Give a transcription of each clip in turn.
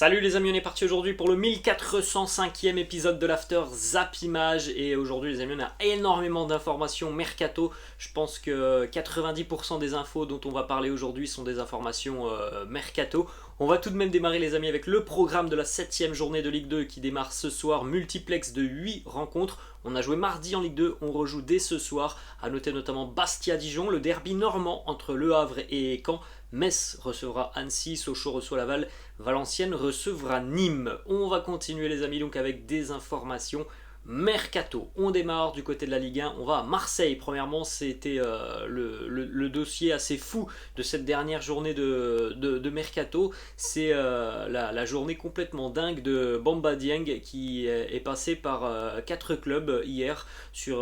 Salut les amis, on est parti aujourd'hui pour le 1405e épisode de l'After Zap Image. Et aujourd'hui les amis, on a énormément d'informations mercato. Je pense que 90% des infos dont on va parler aujourd'hui sont des informations mercato. On va tout de même démarrer les amis avec le programme de la 7e journée de Ligue 2 qui démarre ce soir, multiplex de 8 rencontres. On a joué mardi en Ligue 2, on rejoue dès ce soir. A noter notamment Bastia-Dijon, le derby normand entre Le Havre et Caen. Metz recevra Annecy, Sochaux reçoit Laval, Valenciennes recevra Nîmes. On va continuer les amis donc avec des informations mercato. On démarre du côté de la Ligue 1, on va à Marseille. Premièrement, c'était le dossier assez fou de cette dernière journée de mercato. C'est la journée complètement dingue de Bamba Dieng qui est passé par 4 clubs hier sur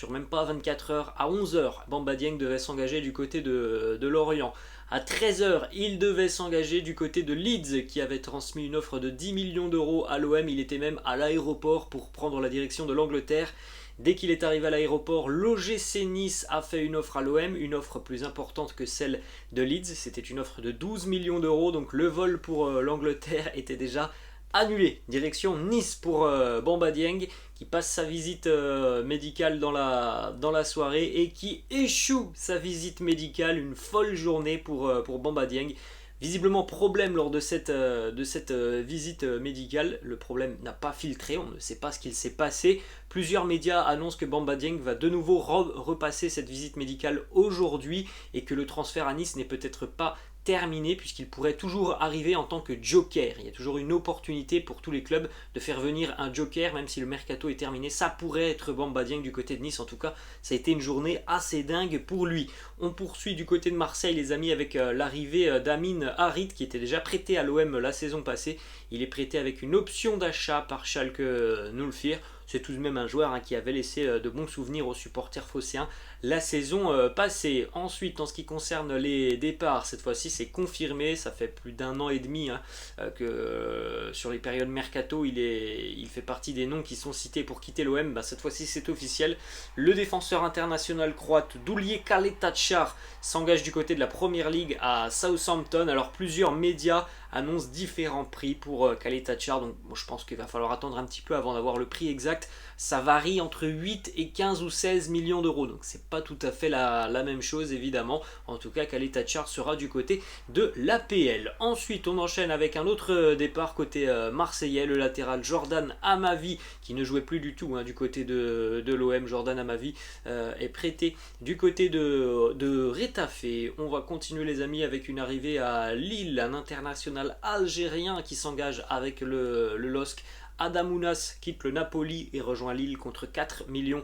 même pas 24 heures. À 11 heures, Bamba Dieng devait s'engager du côté de Lorient. À 13 heures, il devait s'engager du côté de Leeds qui avait transmis une offre de 10 millions d'euros à l'OM. Il était même à l'aéroport pour prendre la direction de l'Angleterre. Dès qu'il est arrivé à l'aéroport, l'OGC Nice a fait une offre à l'OM, une offre plus importante que celle de Leeds. C'était une offre de 12 millions d'euros, donc le vol pour l'Angleterre était déjà annulé. Direction Nice pour Bamba Dieng qui passe sa visite médicale dans la soirée et qui échoue sa visite médicale. Une folle journée pour Bamba Dieng. Visiblement problème lors de cette visite médicale. Le problème n'a pas filtré, on ne sait pas ce qu'il s'est passé. Plusieurs médias annoncent que Bamba Dieng va de nouveau repasser cette visite médicale aujourd'hui et que le transfert à Nice n'est peut-être pas terminé puisqu'il pourrait toujours arriver en tant que joker. Il y a toujours une opportunité pour tous les clubs de faire venir un joker même si le mercato est terminé. Ça pourrait être Bamba Dieng du côté de Nice. En tout cas, ça a été une journée assez dingue pour lui. On poursuit du côté de Marseille les amis avec l'arrivée d'Amin Harit qui était déjà prêté à l'OM la saison passée. Il est prêté avec une option d'achat par Schalke 04. C'est tout de même un joueur qui avait laissé de bons souvenirs aux supporters phocéens la saison passée. Ensuite, en ce qui concerne les départs, cette fois-ci c'est confirmé, ça fait plus d'un an et demi que sur les périodes mercato, il fait partie des noms qui sont cités pour quitter l'OM. Cette fois-ci c'est officiel. Le défenseur international croate Dulje Kaletačar s'engage du côté de la Première Ligue à Southampton. Alors plusieurs médias annonce différents prix pour Kaletačar, donc je pense qu'il va falloir attendre un petit peu avant d'avoir le prix exact. Ça varie entre 8 et 15 ou 16 millions d'euros, donc c'est pas tout à fait la même chose évidemment. En tout cas, Kaletačar sera du côté de l'APL. Ensuite, on enchaîne avec un autre départ côté marseillais, le latéral Jordan Amavi, qui ne jouait plus du tout du côté de l'OM. Jordan Amavi est prêté du côté de Retafe. On va continuer les amis avec une arrivée à Lille, un international algérien qui s'engage avec le LOSC. Adamounas quitte le Napoli et rejoint Lille contre 4 millions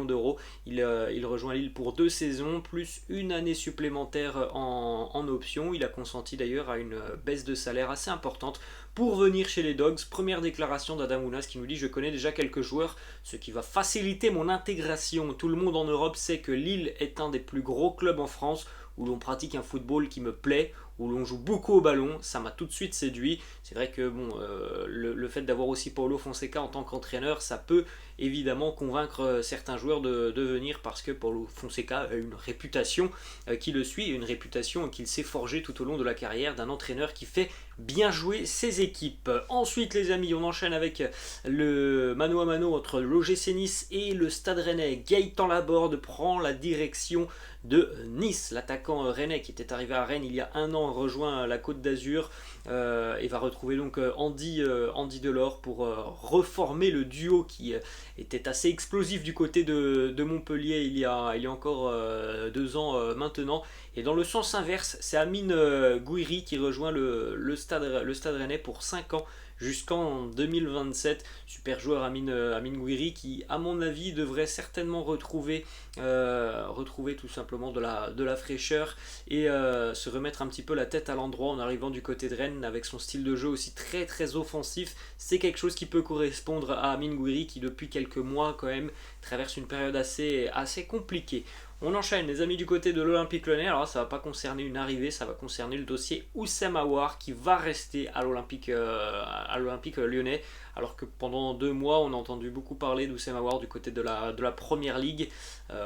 d'euros. Il rejoint Lille pour 2 saisons, plus une année supplémentaire en option. Il a consenti d'ailleurs à une baisse de salaire assez importante pour venir chez les Dogs. Première déclaration d'Adamounas qui nous dit: je connais déjà quelques joueurs, ce qui va faciliter mon intégration. Tout le monde en Europe sait que Lille est un des plus gros clubs en France où l'on pratique un football qui me plaît, où l'on joue beaucoup au ballon. Ça m'a tout de suite séduit. C'est vrai que le fait d'avoir aussi Paulo Fonseca en tant qu'entraîneur, ça peut évidemment convaincre certains joueurs de venir, parce que Paulo Fonseca a une réputation qui le suit, une réputation qu'il s'est forgée tout au long de la carrière d'un entraîneur qui fait bien jouer ses équipes. Ensuite les amis, on enchaîne avec le mano à mano entre l'OGC Nice et le Stade Rennais. Gaëtan Laborde prend la direction de Nice. L'attaquant rennais qui était arrivé à Rennes il y a un an rejoint la Côte d'Azur et va retrouver donc Andy Delors pour reformer le duo qui était assez explosif du côté de Montpellier il y a encore 2 ans maintenant. Et dans le sens inverse, c'est Amine Gouiri qui rejoint le Stade Rennais pour 5 ans jusqu'en 2027. Super joueur Amine Gouiri qui, à mon avis, devrait certainement retrouver tout simplement de la fraîcheur et se remettre un petit peu la tête à l'endroit en arrivant du côté de Rennes avec son style de jeu aussi très très offensif. C'est quelque chose qui peut correspondre à Amine Gouiri qui depuis quelques mois quand même traverse une période assez compliquée. On enchaîne les amis du côté de l'Olympique Lyonnais. Alors ça va pas concerner une arrivée, ça va concerner le dossier Oussem Aouar qui va rester à l'Olympique Lyonnais, alors que pendant 2 mois on a entendu beaucoup parler d'Oussem Aouar du côté de la Première Ligue.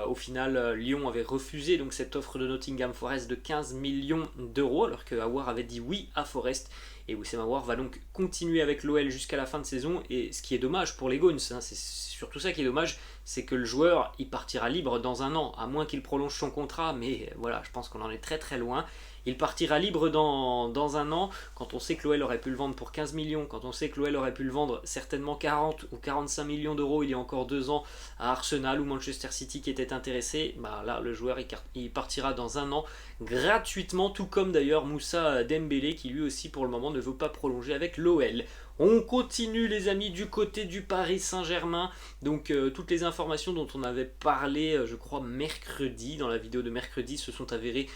Au final, Lyon avait refusé donc cette offre de Nottingham Forest de 15 millions d'euros, alors que Aouar avait dit oui à Forest. et Wissam Aouar va donc continuer avec l'OL jusqu'à la fin de saison, et ce qui est dommage pour les Gaunes, hein, c'est surtout ça qui est dommage, c'est que le joueur il partira libre dans un an, à moins qu'il prolonge son contrat, mais voilà, je pense qu'on en est très très loin. Il partira libre dans un an, quand on sait que l'OL aurait pu le vendre pour 15 millions, quand on sait que l'OL aurait pu le vendre certainement 40 ou 45 millions d'euros il y a encore 2 ans à Arsenal ou Manchester City qui étaient intéressés, bah là le joueur il partira dans un an gratuitement, tout comme d'ailleurs Moussa Dembélé qui lui aussi pour le moment ne veut pas prolonger avec l'OL. On continue les amis du côté du Paris Saint-Germain, donc toutes les informations dont on avait parlé je crois mercredi, dans la vidéo de mercredi, se sont avérées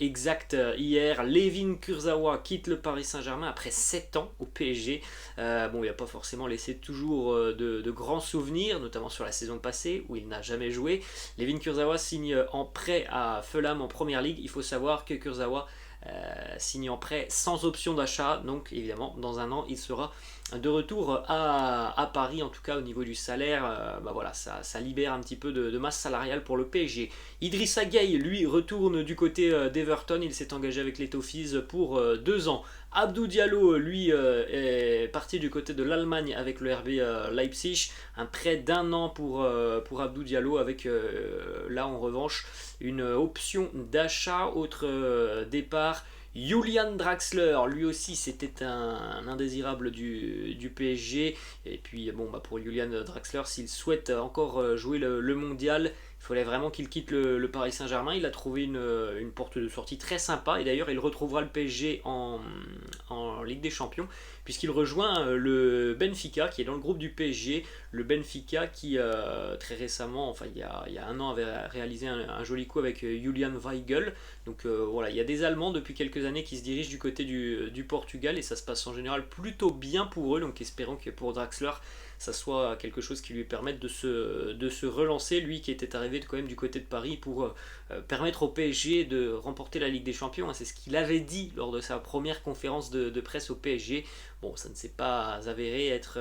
exactes hier. Layvin Kurzawa quitte le Paris Saint-Germain après 7 ans au PSG. Bon, il n'a pas forcément laissé toujours de grands souvenirs, notamment sur la saison passée où il n'a jamais joué. Layvin Kurzawa signe en prêt à Fulham en Première Ligue. Il faut savoir que Kurzawa signe en prêt sans option d'achat, donc évidemment dans un an il sera de retour à Paris, en tout cas au niveau du salaire, bah voilà, ça libère un petit peu de masse salariale pour le PSG. Idrissa Gueye lui retourne du côté d'Everton, il s'est engagé avec les Toffees pour 2 ans. Abdou Diallo lui est parti du côté de l'Allemagne avec le RB Leipzig, un prêt d'1 an pour Abdou Diallo avec là en revanche une option d'achat. Autre départ, Julian Draxler, lui aussi c'était un indésirable du PSG, et puis bon bah pour Julian Draxler, s'il souhaite encore jouer le mondial, il fallait vraiment qu'il quitte le Paris Saint-Germain. Il a trouvé une porte de sortie très sympa, et d'ailleurs il retrouvera le PSG en Ligue des Champions, puisqu'il rejoint le Benfica qui est dans le groupe du PSG. Le Benfica qui très récemment, enfin il y a un an, avait réalisé un joli coup avec Julian Weigl. Donc voilà, il y a des Allemands depuis quelques années qui se dirigent du côté du Portugal, et ça se passe en général plutôt bien pour eux, donc espérons que pour Draxler ça soit quelque chose qui lui permette de se relancer, lui qui était arrivé quand même du côté de Paris pour permettre au PSG de remporter la Ligue des Champions, hein. C'est ce qu'il avait dit lors de sa première conférence de presse au PSG. Bon, ça ne s'est pas avéré être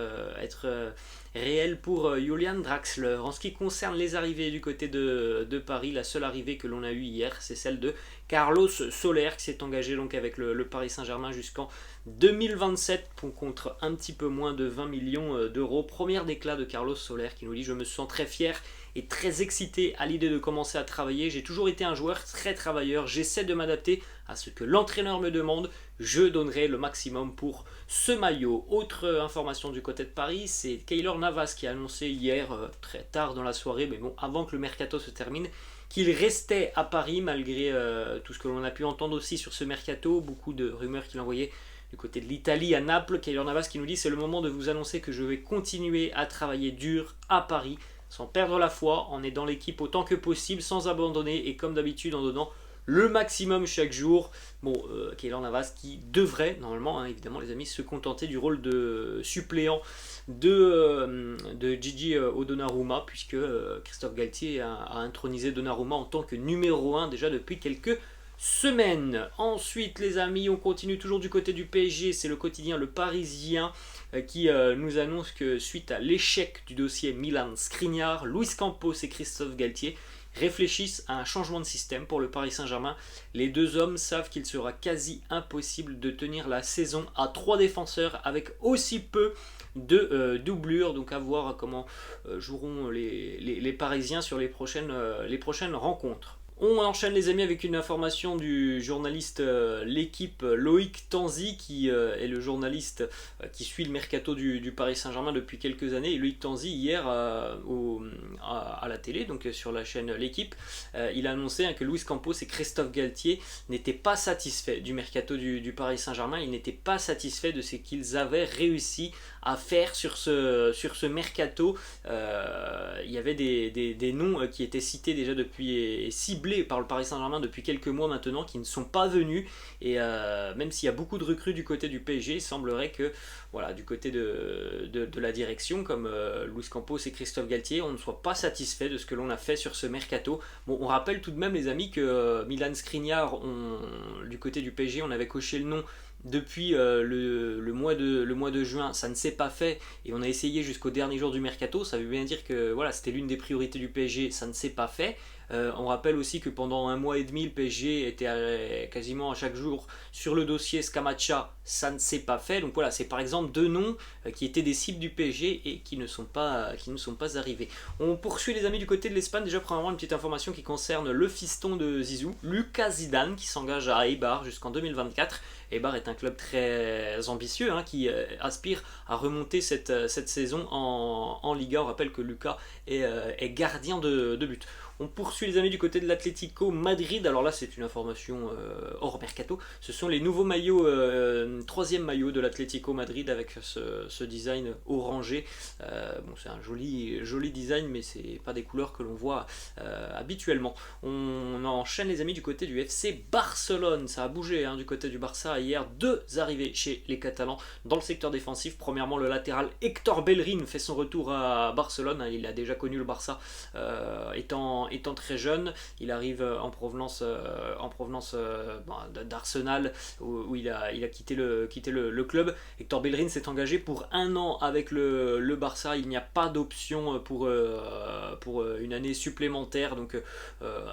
réel pour Julian Draxler. En ce qui concerne les arrivées du côté de Paris, la seule arrivée que l'on a eue hier, c'est celle de Carlos Soler qui s'est engagé donc avec le Paris Saint-Germain jusqu'en 2027 contre un petit peu moins de 20 millions d'euros. Première déclat de Carlos Soler qui nous dit: je me sens très fier et très excité à l'idée de commencer à travailler. J'ai toujours été un joueur très travailleur, j'essaie de m'adapter à ce que l'entraîneur me demande, je donnerai le maximum pour ce maillot. Autre information du côté de Paris, c'est Keylor Navas qui a annoncé hier, très tard dans la soirée, mais bon, avant que le mercato se termine, qu'il restait à Paris malgré tout ce que l'on a pu entendre aussi sur ce mercato, beaucoup de rumeurs qu'il envoyait du côté de l'Italie, à Naples. Keylor Navas qui nous dit: c'est le moment de vous annoncer que je vais continuer à travailler dur à Paris, sans perdre la foi, en aidant l'équipe autant que possible, sans abandonner et comme d'habitude en donnant le maximum chaque jour. Bon, Keylor Navas qui devrait, normalement, hein, évidemment les amis, se contenter du rôle de suppléant de Gigi Donnarumma, puisque Christophe Galtier a intronisé Donnarumma en tant que numéro 1 déjà depuis quelques semaine. Ensuite les amis, on continue toujours du côté du PSG, c'est le quotidien Le Parisien qui nous annonce que suite à l'échec du dossier Milan Skriniar, Luis Campos et Christophe Galtier réfléchissent à un changement de système pour le Paris Saint-Germain. Les deux hommes savent qu'il sera quasi impossible de tenir la saison à 3 défenseurs avec aussi peu de doublures, donc à voir comment joueront les Parisiens sur les prochaines rencontres. On enchaîne les amis avec une information du journaliste L'équipe, Loïc Tanzi, qui est le journaliste qui suit le mercato du Paris Saint-Germain depuis quelques années. Et Loïc Tanzi hier à la télé, donc sur la chaîne L'équipe, il a annoncé que Luis Campos et Christophe Galtier n'étaient pas satisfaits du mercato du Paris Saint-Germain. Ils n'étaient pas satisfaits de ce qu'ils avaient réussi à faire sur ce mercato. Il y avait des noms qui étaient cités déjà depuis et ciblés par le Paris Saint-Germain depuis quelques mois maintenant, qui ne sont pas venus, et même s'il y a beaucoup de recrues du côté du PSG, il semblerait que voilà, du côté de la direction, comme Luis Campos et Christophe Galtier, on ne soit pas satisfait de ce que l'on a fait sur ce mercato. Bon, on rappelle tout de même les amis que Milan Skriniar, du côté du PSG, on avait coché le nom depuis le mois de juin, ça ne s'est pas fait, et on a essayé jusqu'au dernier jour du mercato. Ça veut bien dire que voilà, c'était l'une des priorités du PSG, ça ne s'est pas fait. On rappelle aussi que pendant un mois et demi, le PSG était quasiment à chaque jour sur le dossier Scamacca, ça ne s'est pas fait. Donc voilà, c'est par exemple deux noms qui étaient des cibles du PSG et qui ne sont pas arrivés. On poursuit les amis du côté de l'Espagne. Déjà premièrement une petite information qui concerne le fiston de Zizou, Lucas Zidane, qui s'engage à Eibar jusqu'en 2024. Eibar est un club très ambitieux qui aspire à remonter cette saison en Liga. On rappelle que Lucas est gardien de but. On poursuit les amis du côté de l'Atlético Madrid. Alors là c'est une information hors mercato. Ce sont les nouveaux maillots, troisième maillot de l'Atlético Madrid avec ce design orangé. Bon, c'est un joli design mais c'est pas des couleurs que l'on voit habituellement. On enchaîne les amis du côté du FC Barcelone. Ça a bougé du côté du Barça hier. Deux arrivées chez les Catalans dans le secteur défensif. Premièrement le latéral Hector Bellerin fait son retour à Barcelone. Il a déjà connu le Barça étant très jeune. Il arrive en provenance d'Arsenal où il a quitté le club. Hector Bellerin s'est engagé pour un an avec le Barça. Il n'y a pas d'option pour une année supplémentaire. Donc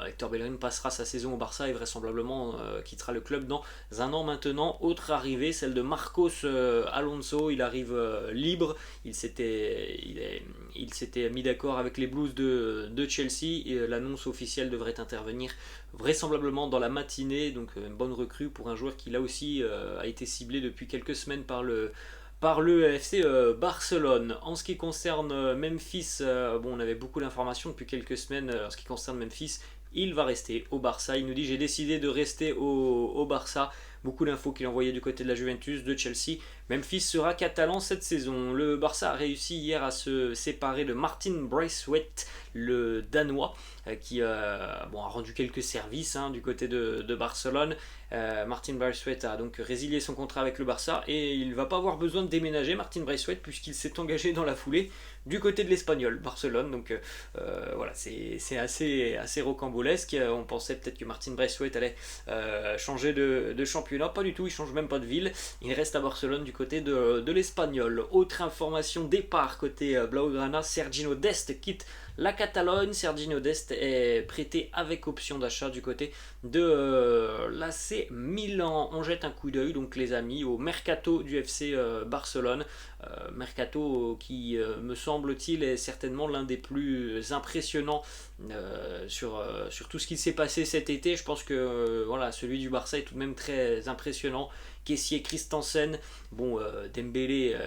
Hector Bellerin passera sa saison au Barça et vraisemblablement quittera le club dans un an maintenant. Autre arrivée, celle de Marcos Alonso. Il arrive libre. Il s'était mis d'accord avec les Blues de Chelsea et l'annonce officielle devrait intervenir vraisemblablement dans la matinée. Donc une bonne recrue pour un joueur qui là aussi a été ciblé depuis quelques semaines par le FC Barcelone. En ce qui concerne Memphis, on avait beaucoup d'informations depuis quelques semaines en ce qui concerne Memphis. Il va rester au Barça. Il nous dit j'ai décidé de rester au Barça. Beaucoup d'infos qu'il envoyait du côté de la Juventus, de Chelsea. Memphis sera catalan cette saison. Le Barça a réussi hier à se séparer de Martin Braithwaite, le Danois, qui a rendu quelques services du côté de Barcelone. Martin Braithwaite a donc résilié son contrat avec le Barça et il ne va pas avoir besoin de déménager, Martin Braithwaite, puisqu'il s'est engagé dans la foulée du côté de l'Espagnol, Barcelone. Donc voilà, c'est assez rocambolesque. On pensait peut-être que Martin Braithwaite allait changer de championnat. Pas du tout, il change même pas de ville. Il reste à Barcelone du côté de l'Espagnol. Autre information, départ côté Blaugrana, Serginho Dest quitte la Catalogne. Serginho Dest est prêté avec option d'achat du côté de l'AC Milan. On jette un coup d'œil donc les amis au mercato du FC Barcelone. Mercato qui me semble-t-il est certainement l'un des plus impressionnants sur tout ce qui s'est passé cet été. Je pense que celui du Barça est tout de même très impressionnant. Caissier, Christensen, Dembélé,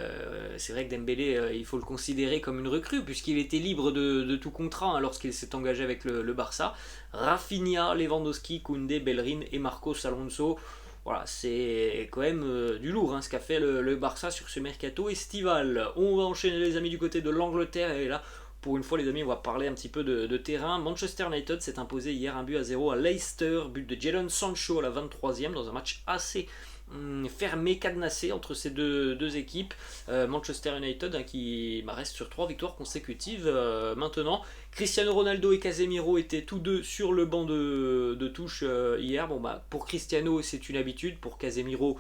c'est vrai que Dembélé, il faut le considérer comme une recrue puisqu'il était libre de tout contrat lorsqu'il s'est engagé avec le Barça. Rafinha, Lewandowski, Koundé, Bellerin et Marcos Alonso. Voilà, c'est quand même du lourd ce qu'a fait le Barça sur ce mercato estival. On va enchaîner les amis du côté de l'Angleterre et là, pour une fois les amis, on va parler un petit peu de terrain. Manchester United s'est imposé hier 1-0 à Leicester, but de Jadon Sancho à la 23e dans un match assez fermé, cadenassé entre ces deux équipes. Manchester United qui reste sur 3 victoires consécutives maintenant. Cristiano Ronaldo et Casemiro étaient tous deux sur le banc de touche hier. Pour Cristiano c'est une habitude, pour Casemiro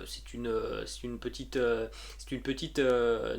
c'est une petite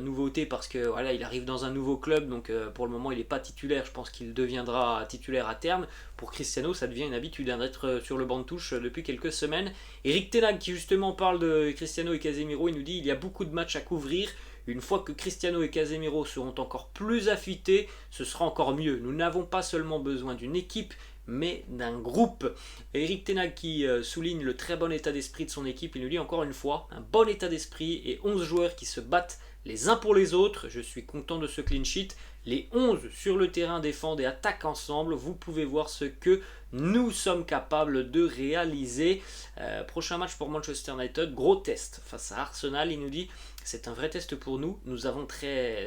nouveauté parce que il arrive dans un nouveau club, donc pour le moment il n'est pas titulaire. Je pense qu'il deviendra titulaire à terme. Pour Cristiano ça devient une habitude d'être sur le banc de touche depuis quelques semaines. Eric Ten Hag qui justement parle de Cristiano et Casemiro, il nous dit il y a beaucoup de matchs à couvrir. Une fois que Cristiano et Casemiro seront encore plus affûtés, ce sera encore mieux. Nous n'avons pas seulement besoin d'une équipe, mais d'un groupe. Eric Ten Hag qui souligne le très bon état d'esprit de son équipe. Il nous dit encore une fois, un bon état d'esprit et 11 joueurs qui se battent les uns pour les autres. Je suis content de ce clean sheet. Les 11 sur le terrain défendent et attaquent ensemble. Vous pouvez voir ce que nous sommes capables de réaliser. Prochain match pour Manchester United, gros test face à Arsenal. Il nous dit c'est un vrai test pour nous. Nous avons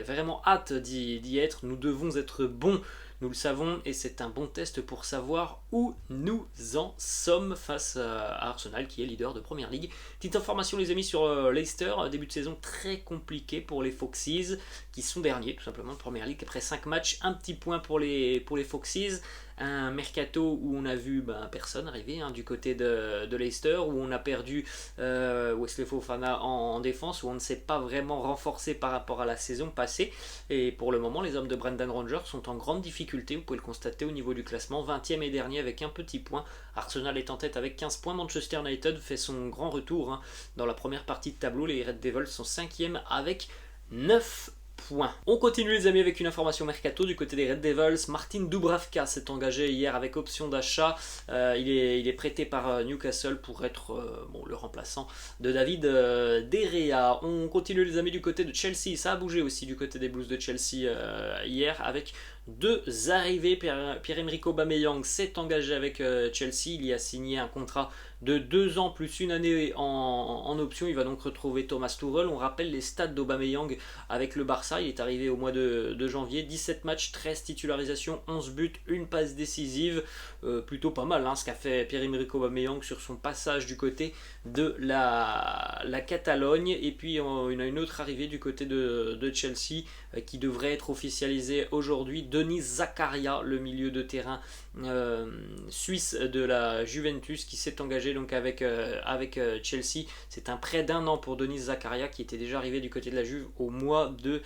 vraiment hâte d'y être. Nous devons être bons. Nous le savons et c'est un bon test pour savoir où nous en sommes face à Arsenal qui est leader de Première Ligue. Petite information les amis sur Leicester, début de saison très compliqué pour les Foxes qui sont derniers tout simplement de Première Ligue après 5 matchs, un petit point pour les Foxes. un mercato où on a vu personne arriver du côté de Leicester, où on a perdu Wesley Fofana en défense, où on ne s'est pas vraiment renforcé par rapport à la saison passée. Et pour le moment, les hommes de Brendan Rodgers sont en grande difficulté, vous pouvez le constater au niveau du classement, 20e et dernier avec un petit point. Arsenal est en tête avec 15 points, Manchester United fait son grand retour dans la première partie de tableau, les Red Devils sont 5e avec 9 points. On continue les amis avec une information mercato du côté des Red Devils. Martin Dubravka s'est engagé hier avec option d'achat. Il est prêté par Newcastle pour être le remplaçant de David De Gea. On continue les amis du côté de Chelsea. Ça a bougé aussi du côté des Blues de Chelsea hier avec deux arrivées. Pierre-Emerick Aubameyang s'est engagé avec Chelsea. Il y a signé un contrat de 2 ans plus une année en option. Il va donc retrouver Thomas Tuchel. On rappelle les stats d'Aubameyang avec le Barça. Il est arrivé au mois de janvier. 17 matchs, 13 titularisations, 11 buts, une passe décisive. Plutôt pas mal ce qu'a fait Pierre-Emerick Aubameyang sur son passage du côté de la Catalogne. Et puis on a une autre arrivée du côté de Chelsea qui devrait être officialisée aujourd'hui. Denis Zakaria, le milieu de terrain suisse de la Juventus, qui s'est engagé donc avec Chelsea. C'est un prêt d'1 an pour Denis Zakaria qui était déjà arrivé du côté de la Juve au mois de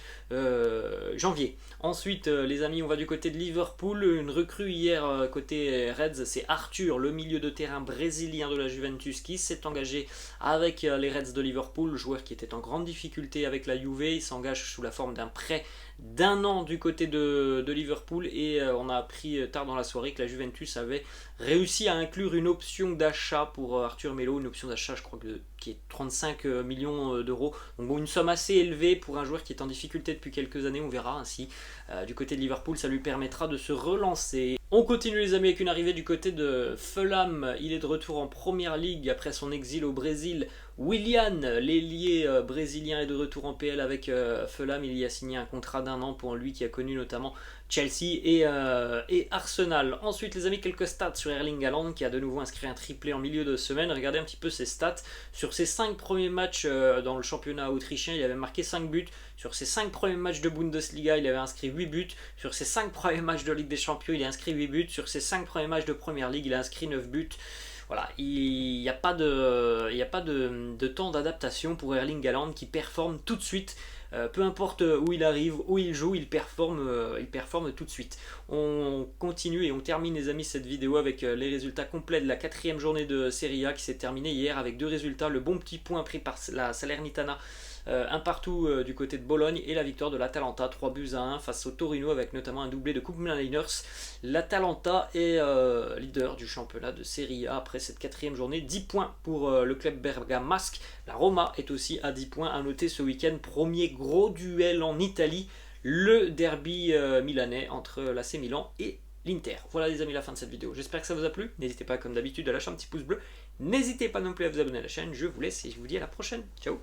janvier. Ensuite les amis, on va du côté de Liverpool. Une recrue hier côté Reds, c'est Arthur, le milieu de terrain brésilien de la Juventus, qui s'est engagé avec les Reds de Liverpool, joueur qui était en grande difficulté avec la Juve. Il s'engage sous la forme d'un prêt d'1 an du côté de Liverpool, et on a appris tard dans la soirée que la Juventus avait réussi à inclure une option d'achat pour Arthur Melo, une option d'achat je crois qui est 35 millions d'euros, donc une somme assez élevée pour un joueur qui est en difficulté depuis quelques années. On verra ainsi du côté de Liverpool, ça lui permettra de se relancer. On continue les amis avec une arrivée du côté de Fulham. Il est de retour en Première Ligue après son exil au Brésil. Willian, l'ailier brésilien, est de retour en PL avec Fulham. Il y a signé un contrat d'1 an pour lui qui a connu notamment Chelsea et Arsenal. Ensuite les amis, quelques stats sur Erling Haaland qui a de nouveau inscrit un triplé en milieu de semaine. Regardez un petit peu ses stats. Sur ses 5 premiers matchs dans le championnat autrichien, il avait marqué 5 buts. Sur ses 5 premiers matchs de Bundesliga, il avait inscrit 8 buts. Sur ses 5 premiers matchs de Ligue des Champions, il a inscrit 8 buts. Sur ses 5 premiers matchs de Première Ligue, il a inscrit 9 buts. Voilà, il n'y a pas de temps d'adaptation pour Erling Haaland qui performe tout de suite. Peu importe où il arrive, où il joue, il performe tout de suite. On continue et on termine les amis cette vidéo avec les résultats complets de la 4e journée de Serie A qui s'est terminée hier avec 2 résultats. Le bon petit point pris par la Salernitana, un partout du côté de Bologne, et la victoire de l'Atalanta 3-1 face au Torino avec notamment un doublé de Koopmeiners. L'Atalanta est leader du championnat de Serie A après cette 4e journée, 10 points pour le club bergamasque. La Roma est aussi à 10 points. À noter ce week-end, premier gros duel en Italie, le derby milanais entre l'AC Milan et l'Inter. Voilà les amis, la fin de cette vidéo. J'espère que ça vous a plu. N'hésitez pas comme d'habitude à lâcher un petit pouce bleu. N'hésitez pas non plus à vous abonner à la chaîne. Je vous laisse et je vous dis à la prochaine. Ciao.